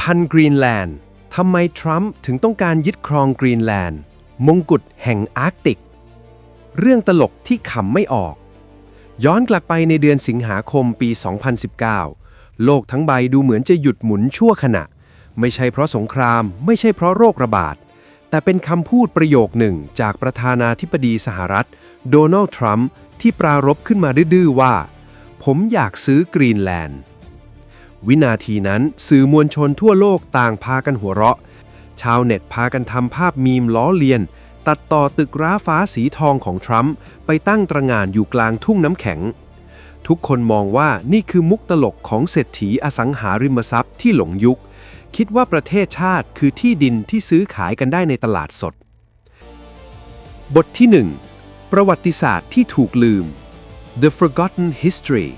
พันกรีนแลนด์ทำไมทรัมป์ถึงต้องการยึดครองกรีนแลนด์มงกุฎแห่งอาร์กติกเรื่องตลกที่ขำไม่ออกย้อนกลับไปในเดือนสิงหาคมปี 2019 โลกทั้งใบดูเหมือนจะหยุดหมุนชั่วขณะไม่ใช่เพราะสงครามไม่ใช่เพราะโรคระบาดแต่เป็นคำพูดประโยคหนึ่งจากประธานาธิบดีสหรัฐโดนัลด์ทรัมป์ที่ปรารภขึ้นมาดื้อๆว่าผมอยากซื้อกรีนแลนด์วินาทีนั้นสื่อมวลชนทั่วโลกต่างพากันหัวเราะชาวเน็ตพากันทำภาพมีมล้อเลียนตัดต่อตึกร้าฟ้าสีทองของทรัมป์ไปตั้งตระหง่านอยู่กลางทุ่งน้ำแข็งทุกคนมองว่านี่คือมุกตลกของเศรษฐีอสังหาริมทรัพย์ที่หลงยุคคิดว่าประเทศชาติคือที่ดินที่ซื้อขายกันได้ในตลาดสดบทที่ 1 ประวัติศาสตร์ที่ถูกลืม The Forgotten History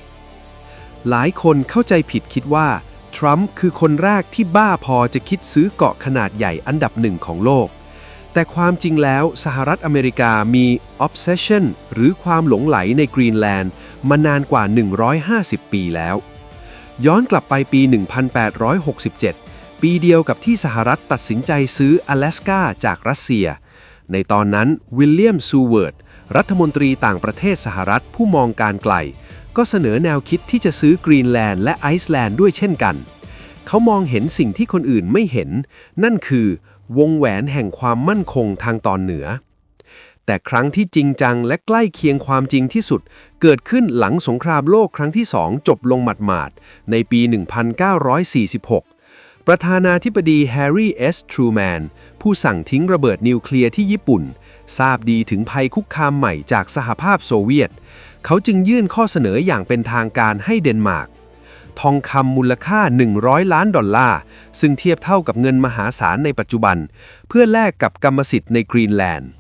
หลายคนเข้าใจผิดคิดว่าทรัมป์คือคนแรกที่บ้าพอจะคิดซื้อเกาะขนาดใหญ่อันดับหนึ่งของโลกแต่ความจริงแล้วสหรัฐอเมริกามี obsession หรือความหลงไหลในกรีนแลนด์มานานกว่า150 ปีแล้วย้อนกลับไปปี 1867 ปีเดียวกับที่สหรัฐตัดสินใจซื้อ阿拉สกาจากรัสเซียในตอนนั้นวิลเลียมซูเวิร์ดรัฐมนตรีต่างประเทศสหรัฐผู้มองการไกลก็เสนอแนวคิดที่จะซื้อกรีนแลนด์และไอซ์แลนด์ด้วยเช่นกันเขามองเห็นสิ่งที่คนอื่นไม่เห็นนั่นคือวงแหวนแห่งความมั่นคงทางตอนเหนือแต่ครั้งที่จริงจังและใกล้เคียงความจริงที่สุดเกิดขึ้นหลังสงครามโลกครั้งที่2จบลงหมาดๆในปี 1946 ประธานาธิบดีแฮร์รี่ เอส ทรูแมนผู้สั่งทิ้งระเบิดนิวเคลียร์ที่ญี่ปุ่นทราบดีถึงภัยคุกคามใหม่จากสหภาพโซเวียตเขาจึงยื่นข้อเสนออย่างเป็นทางการให้เดนมาร์กทองคำมูลค่า$100 ล้านซึ่งเทียบเท่ากับเงินมหาศาลในปัจจุบันเพื่อแลกกับกรรมสิทธิ์ในกรีนแลนด์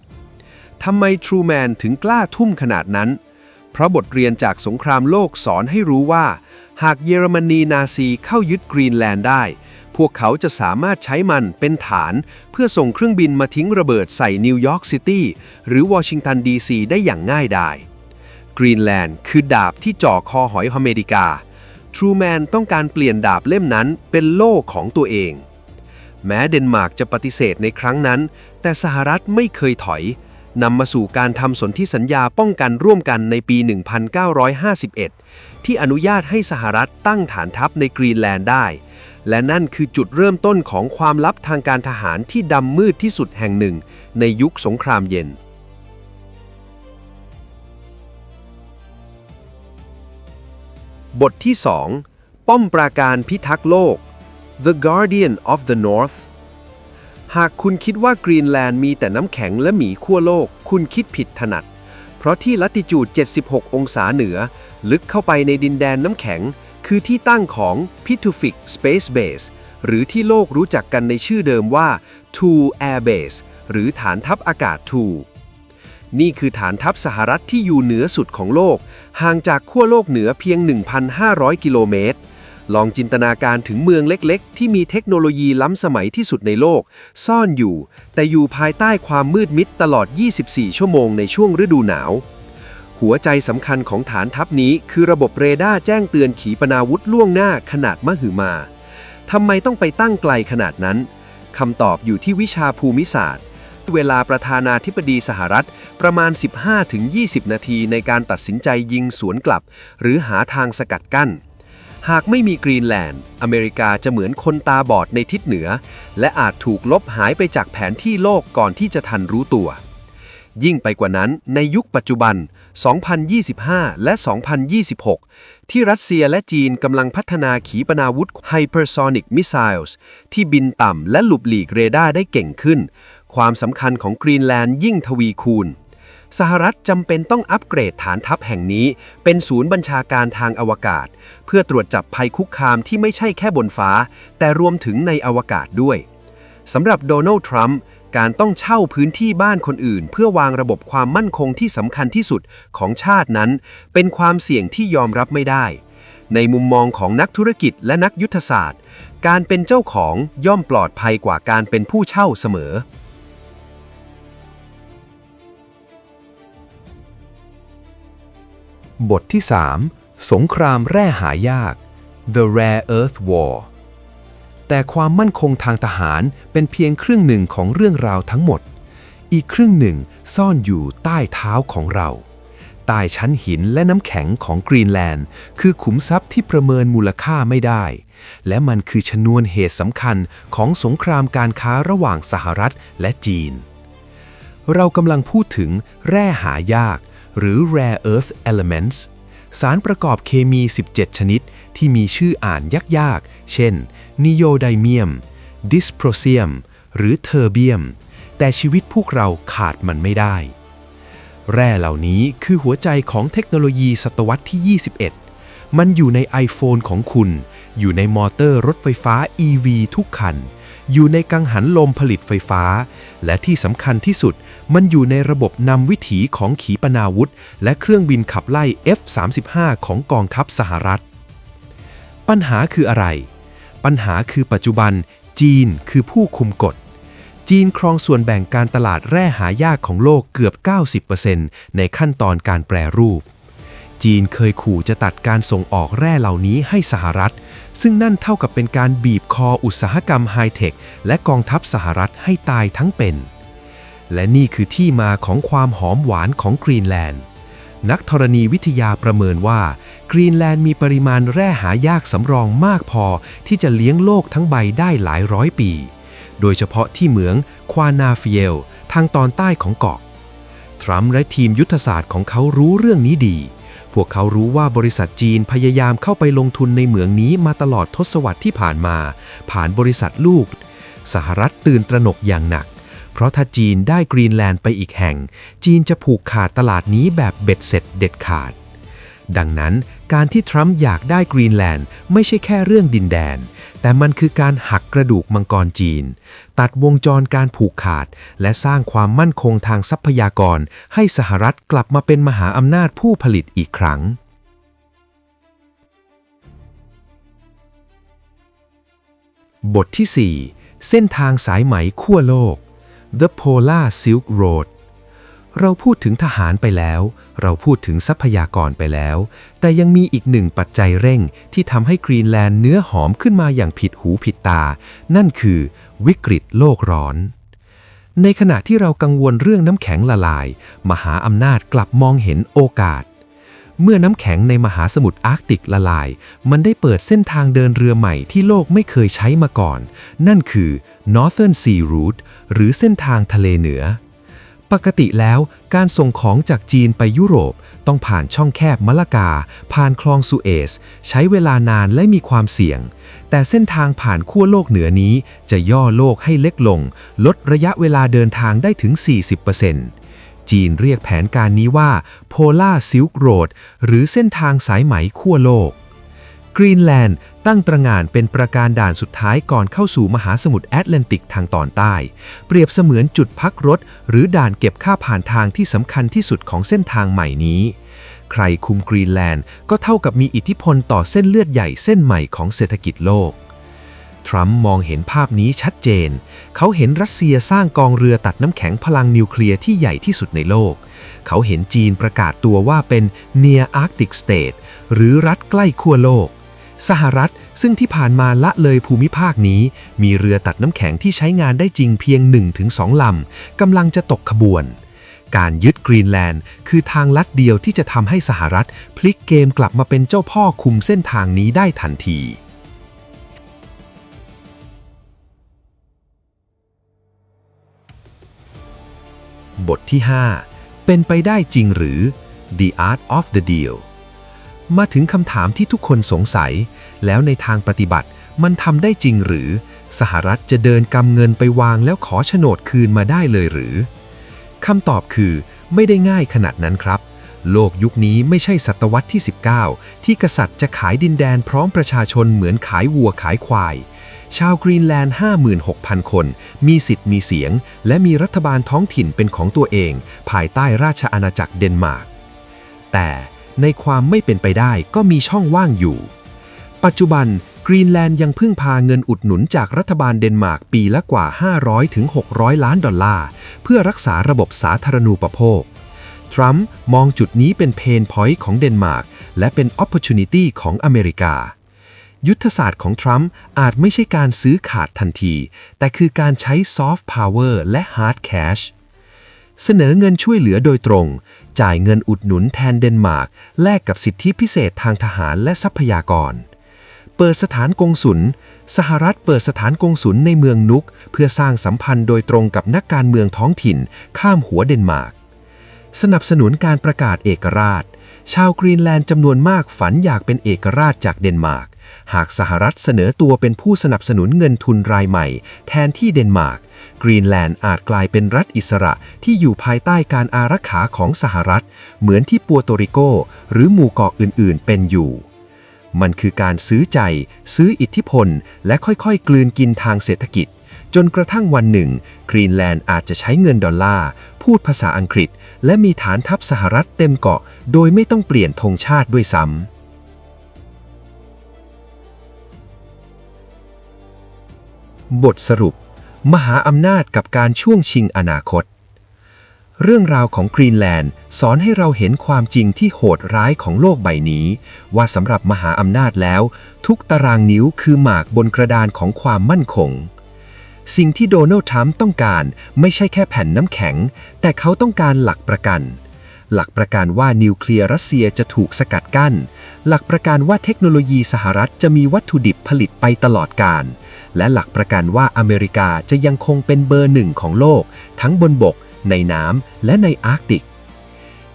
ทำไมทรูแมนถึงกล้าทุ่มขนาดนั้นเพราะบทเรียนจากสงครามโลกสอนให้รู้ว่าหากเยอรมนีนาซีเข้ายึดกรีนแลนด์ได้พวกเขาจะสามารถใช้มันเป็นฐานเพื่อส่งเครื่องบินมาทิ้งระเบิดใส่นิวยอร์กซิตี้หรือวอชิงตันดีซีได้อย่างง่ายดายกรีนแลนด์คือดาบที่จ่อคอหอยอเมริกาทรูแมนต้องการเปลี่ยนดาบเล่มนั้นเป็นโล่ของตัวเองแม้เดนมาร์กจะปฏิเสธในครั้งนั้นแต่สหรัฐไม่เคยถอยนำมาสู่การทำสนธิสัญญาป้องกันร่วมกันในปี 1951 ที่อนุญาตให้สหรัฐตั้งฐานทัพในกรีนแลนด์ได้และนั่นคือจุดเริ่มต้นของความลับทางการทหารที่ดำมืดที่สุดแห่งหนึ่งในยุคสงครามเย็นบทที่ 2 ป้อมปราการพิทักษ์โลก The Guardian of the North หากคุณคิดว่ากรีนแลนด์มีแต่น้ำแข็งและหมีขั้วโลกคุณคิดผิดถนัดเพราะที่ลัติจูด 76 องศาเหนือลึกเข้าไปในดินแดนน้ำแข็งคือที่ตั้งของ Pituffik Space Base หรือที่โลกรู้จักกันในชื่อเดิมว่า Thule Air Base หรือฐานทัพอากาศ Thule นี่คือฐานทัพสหรัฐที่อยู่เหนือสุดของโลกห่างจากขั้วโลกเหนือเพียง 1,500 กิโลเมตรลองจินตนาการถึงเมืองเล็กๆที่มีเทคโนโลยีล้ำสมัยที่สุดในโลกซ่อนอยู่แต่อยู่ภายใต้ความมืดมิดตลอด 24 ชั่วโมงในช่วงฤดูหนาวหัวใจสำคัญของฐานทัพนี้คือระบบเรดาร์แจ้งเตือนขีปนาวุธล่วงหน้าขนาดมหึมาทำไมต้องไปตั้งไกลขนาดนั้นคำตอบอยู่ที่วิชาภูมิศาสตร์เวลาประธานาธิบดีสหรัฐประมาณ 15-20 นาทีในการตัดสินใจยิงสวนกลับหรือหาทางสกัดกั้นหากไม่มีกรีนแลนด์อเมริกาจะเหมือนคนตาบอดในทิศเหนือและอาจถูกลบหายไปจากแผนที่โลกก่อนที่จะทันรู้ตัวยิ่งไปกว่านั้นในยุคปัจจุบัน 2025 และ 2026 ที่รัสเซียและจีนกำลังพัฒนาขีปนาวุธ Hypersonic Missiles ที่บินต่ำและหลบหลีกเรดาร์ได้เก่งขึ้นความสำคัญของกรีนแลนด์ยิ่งทวีคูณสหรัฐจำเป็นต้องอัปเกรดฐานทัพแห่งนี้เป็นศูนย์บัญชาการทางอวกาศเพื่อตรวจจับภัยคุกคามที่ไม่ใช่แค่บนฟ้าแต่รวมถึงในอวกาศด้วยสำหรับโดนัลด์ทรัมป์การต้องเช่าพื้นที่บ้านคนอื่นเพื่อวางระบบความมั่นคงที่สำคัญที่สุดของชาตินั้นเป็นความเสี่ยงที่ยอมรับไม่ได้ในมุมมองของนักธุรกิจและนักยุทธศาสตร์การเป็นเจ้าของย่อมปลอดภัยกว่าการเป็นผู้เช่าเสมอ บทที่ 3 สงครามแร่หายาก The Rare Earth War แต่ แต่ความมั่นคงทางทหารเป็นเพียงครึ่งหนึ่งของเรื่องราวทั้งหมดอีกครึ่งหนึ่งซ่อนอยู่ใต้เท้าของเราใต้ชั้นหินและน้ำแข็งของกรีนแลนด์คือขุมทรัพย์ที่ประเมินมูลค่าไม่ได้และมันคือชนวนเหตุสำคัญของสงครามการค้าระหว่างสหรัฐและจีนเรากำลังพูดถึงแร่หายากหรือ Rare Earth Elements สารประกอบเคมี 17 ชนิดที่มีชื่ออ่านยากๆเช่นนิโอไดเมียมดิสโพรเซียมหรือเทอร์เบียมแต่ชีวิตพวกเราขาดมันไม่ได้แร่เหล่านี้คือหัวใจของเทคโนโลยีศตวรรษที่ 21 มันอยู่ใน iPhone ของคุณอยู่ในมอเตอร์รถไฟฟ้า EV ทุกคันอยู่ในกังหันลมผลิตไฟฟ้าและที่สำคัญที่สุดมันอยู่ในระบบนำวิถีของขีปนาวุธและเครื่องบินขับไล่ F-35 ของกองทัพสหรัฐปัญหาคืออะไรปัญหาคือปัจจุบันจีนคือผู้คุมกฎจีนครองส่วนแบ่งการตลาดแร่หายากของโลกเกือบ 90% ในขั้นตอนการแปรรูปจีนเคยขู่จะตัดการส่งออกแร่เหล่านี้ให้สหรัฐซึ่งนั่นเท่ากับเป็นการบีบคออุตสาหกรรมไฮเทคและกองทัพสหรัฐให้ตายทั้งเป็นและนี่คือที่มาของความหอมหวานของกรีนแลนด์นักธรณีวิทยาประเมินว่ากรีนแลนด์มีปริมาณแร่หายากสำรองมากพอที่จะเลี้ยงโลกทั้งใบได้หลายร้อยปีโดยเฉพาะที่เหมืองควานาฟิเอลทางตอนใต้ของเกาะทรัมป์และทีมยุทธศาสตร์ของเขารู้เรื่องนี้ดีพวกเขารู้ว่าบริษัทจีนพยายามเข้าไปลงทุนในเหมืองนี้มาตลอดทศวรรษที่ผ่านมาผ่านบริษัทลูกสหรัฐตื่นตระหนกอย่างหนักเพราะถ้าจีนได้กรีนแลนด์ไปอีกแห่งจีนจะผูกขาดตลาดนี้แบบเบ็ดเสร็จเด็ดขาดดังนั้นการที่ทรัมป์อยากได้กรีนแลนด์ไม่ใช่แค่เรื่องดินแดนแต่มันคือการหักกระดูกมังกรจีนตัดวงจรการผูกขาดและสร้างความมั่นคงทางทรัพยากรให้สหรัฐกลับมาเป็นมหาอำนาจผู้ผลิตอีกครั้งบทที่ 4 เส้นทางสายไหมขั้วโลก The Polar Silk Road เราพูดถึงทหารไปแล้วเราพูดถึงทรัพยากรไปแล้วแต่ยังมีอีกหนึ่งปัจจัยเร่งที่ทำให้กรีนแลนด์เนื้อหอมขึ้นมาอย่างผิดหูผิดตานั่นคือวิกฤตโลกร้อนในขณะที่เรากังวลเรื่องน้ำแข็งละลายมหาอำนาจกลับมองเห็นโอกาสเมื่อน้ำแข็งในมหาสมุทรอาร์กติกละลายมันได้เปิดเส้นทางเดินเรือใหม่ที่โลกไม่เคยใช้มาก่อนนั่นคือ Northern Sea Route หรือเส้นทางทะเลเหนือปกติแล้วการส่งของจากจีนไปยุโรปต้องผ่านช่องแคบมะละกาผ่านคลองสุเอซใช้เวลานานและมีความเสี่ยงแต่เส้นทางผ่านขั้วโลกเหนือนี้จะย่อโลกให้เล็กลงลดระยะเวลาเดินทางได้ถึง 40%จีนเรียกแผนการนี้ว่า Polar Silk Road หรือเส้นทางสายไหมขั้วโลกกรีนแลนด์ตั้งตระหง่านเป็นประการด่านสุดท้ายก่อนเข้าสู่มหาสมุทรแอตแลนติกทางตอนใต้เปรียบเสมือนจุดพักรถหรือด่านเก็บค่าผ่านทางที่สำคัญที่สุดของเส้นทางใหม่นี้ใครคุมกรีนแลนด์ก็เท่ากับมีอิทธิพลต่อเส้นเลือดใหญ่เส้นใหม่ของเศรษฐกิจโลกทรัมป์มองเห็นภาพนี้ชัดเจนเขาเห็นรัสเซียสร้างกองเรือตัดน้ำแข็งพลังนิวเคลียร์ที่ใหญ่ที่สุดในโลกเขาเห็นจีนประกาศตัวว่าเป็น Near Arctic State หรือรัฐใกล้ขั้วโลกสหรัฐซึ่งที่ผ่านมาละเลยภูมิภาคนี้มีเรือตัดน้ำแข็งที่ใช้งานได้จริงเพียง 1-2 ลำกำลังจะตกขบวนการยึดกรีนแลนด์คือทางลัดเดียวที่จะทำให้สหรัฐพลิกเกมกลับมาเป็นเจ้าพ่อคุมเส้นทางนี้ได้ทันทีบทที่ 5 เป็นไปได้จริงหรือ The Art of the Deal มาถึงคำถามที่ทุกคนสงสัยแล้วในทางปฏิบัติมันทำได้จริงหรือสหรัฐจะเดินกำเงินไปวางแล้วขอโฉนดคืนมาได้เลยหรือคำตอบคือไม่ได้ง่ายขนาดนั้นครับโลกยุคนี้ไม่ใช่ศตวรรษที่ 19 ที่กษัตริย์จะขายดินแดนพร้อมประชาชนเหมือนขายวัวขายควายชาวกรีนแลนด์ 56,000 คนมีสิทธิ์มีเสียงและมีรัฐบาลท้องถิ่นเป็นของตัวเองภายใต้ราชอาณาจักรเดนมาร์กแต่ในความไม่เป็นไปได้ก็มีช่องว่างอยู่ปัจจุบันกรีนแลนด์ยังพึ่งพาเงินอุดหนุนจากรัฐบาลเดนมาร์กปีละกว่า 500-600 ล้านดอลลาร์เพื่อรักษาระบบสาธารณูปโภคทรัมป์มองจุดนี้เป็นเพนพอยต์ของเดนมาร์กและเป็น opportunity ของอเมริกา ยุทธศาสตร์ของทรัมป์อาจไม่ใช่การซื้อขาดทันที แต่คือการใช้ซอฟต์พาวเวอร์และฮาร์ดแคชเสนอเงินช่วยเหลือโดยตรง จ่ายเงินอุดหนุนแทนเดนมาร์กแลกกับสิทธิพิเศษทางทหารและทรัพยากรเปิดสถานกงสุลสหรัฐเปิดสถานกงสุลในเมืองนุกเพื่อสร้างสัมพันธ์โดยตรงกับนักการเมืองท้องถิ่นข้ามหัวเดนมาร์กสนับสนุนการประกาศเอกราชชาวกรีนแลนด์จำนวนมากฝันอยากเป็นเอกราชจากเดนมาร์กหากสหรัฐเสนอตัวเป็นผู้สนับสนุนเงินทุนรายใหม่แทนที่เดนมาร์กกรีนแลนด์อาจกลายเป็นรัฐอิสระที่อยู่ภายใต้การอารักขาของสหรัฐเหมือนที่ปัวโตริโกหรือหมู่เกาะอื่นๆเป็นอยู่มันคือการซื้อใจซื้ออิทธิพลและค่อยๆกลืนกินทางเศรษฐกิจจนกระทั่งวันหนึ่งกรีนแลนด์อาจจะใช้เงินดอลลาร์พูดภาษาอังกฤษและมีฐานทัพสหรัฐเต็มเกาะโดยไม่ต้องเปลี่ยนธงชาติด้วยซ้ำบทสรุปมหาอำนาจกับการช่วงชิงอนาคตเรื่องราวของกรีนแลนด์สอนให้เราเห็นความจริงที่โหดร้ายของโลกใบนี้ว่าสำหรับมหาอำนาจแล้วทุกตารางนิ้วคือหมากบนกระดานของความมั่นคงสิ่งที่โดนัลด์ทรัมป์ต้องการไม่ใช่แค่แผ่นน้ำแข็งแต่เขาต้องการหลักประกันหลักประกันว่านิวเคลียร์รัสเซียจะถูกสกัดกั้นหลักประกันว่าเทคโนโลยีสหรัฐจะมีวัตถุดิบผลิตไปตลอดกาลและหลักประกันว่าอเมริกาจะยังคงเป็นเบอร์หนึ่งของโลกทั้งบนบกในน้ำและในอาร์กติก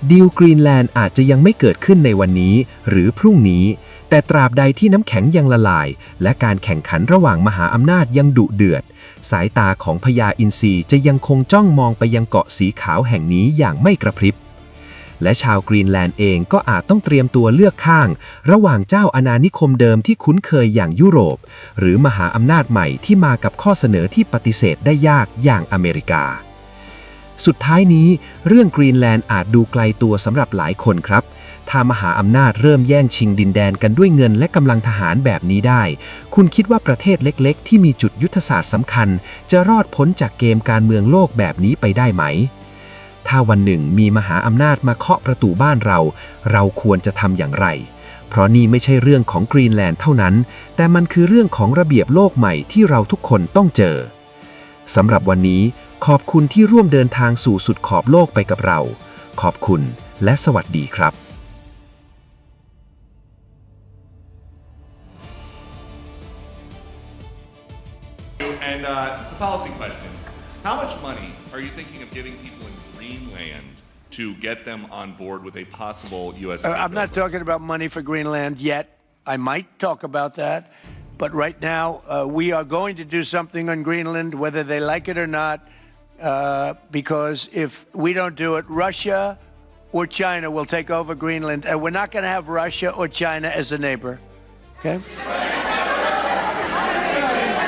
ดีลกรีนแลนด์อาจจะยังไม่เกิดขึ้นในวันนี้หรือพรุ่งนี้แต่ตราบใดที่น้ำแข็งยังละลายและการแข่งขันระหว่างมหาอำนาจยังดุเดือดสายตาของพญาอินทรีจะยังคงจ้องมองไปยังเกาะสีขาวแห่งนี้อย่างไม่กระพริบและชาวกรีนแลนด์เองก็อาจต้องเตรียมตัวเลือกข้างระหว่างเจ้าอาณานิคมเดิมที่คุ้นเคยอย่างยุโรปหรือมหาอำนาจใหม่ที่มากับข้อเสนอที่ปฏิเสธได้ยากอย่างอเมริกาสุดท้ายนี้เรื่องกรีนแลนด์อาจดูไกลตัวสำหรับหลายคนครับถ้ามหาอำนาจเริ่มแย่งชิงดินแดนกันด้วยเงินและกำลังทหารแบบนี้ได้คุณคิดว่าประเทศเล็กๆที่มีจุดยุทธศาสตร์สำคัญจะรอดพ้นจากเกมการเมืองโลกแบบนี้ไปได้ไหมถ้าวันหนึ่งมีมหาอำนาจมาเคาะประตูบ้านเราควรจะทำอย่างไรเพราะนี่ไม่ใช่เรื่องของกรีนแลนด์เท่านั้นแต่มันคือเรื่องของระเบียบโลกใหม่ที่เราทุกคนต้องเจอสำหรับวันนี้ขอบคุณที่ร่วมเดินทางสู่สุดขอบโลกไปกับเราขอบคุณและสวัสดีครับ And the policy question. How much money are you thinking of giving people in Greenland to get them on board with a possible U.S. I'm not talking about money for Greenland yet. I might talk about that. But right now, we are going to do something on Greenland, whether they like it or not, because if we don't do it, Russia or China will take over Greenland, and we're not going to have Russia or China as a neighbor. Okay?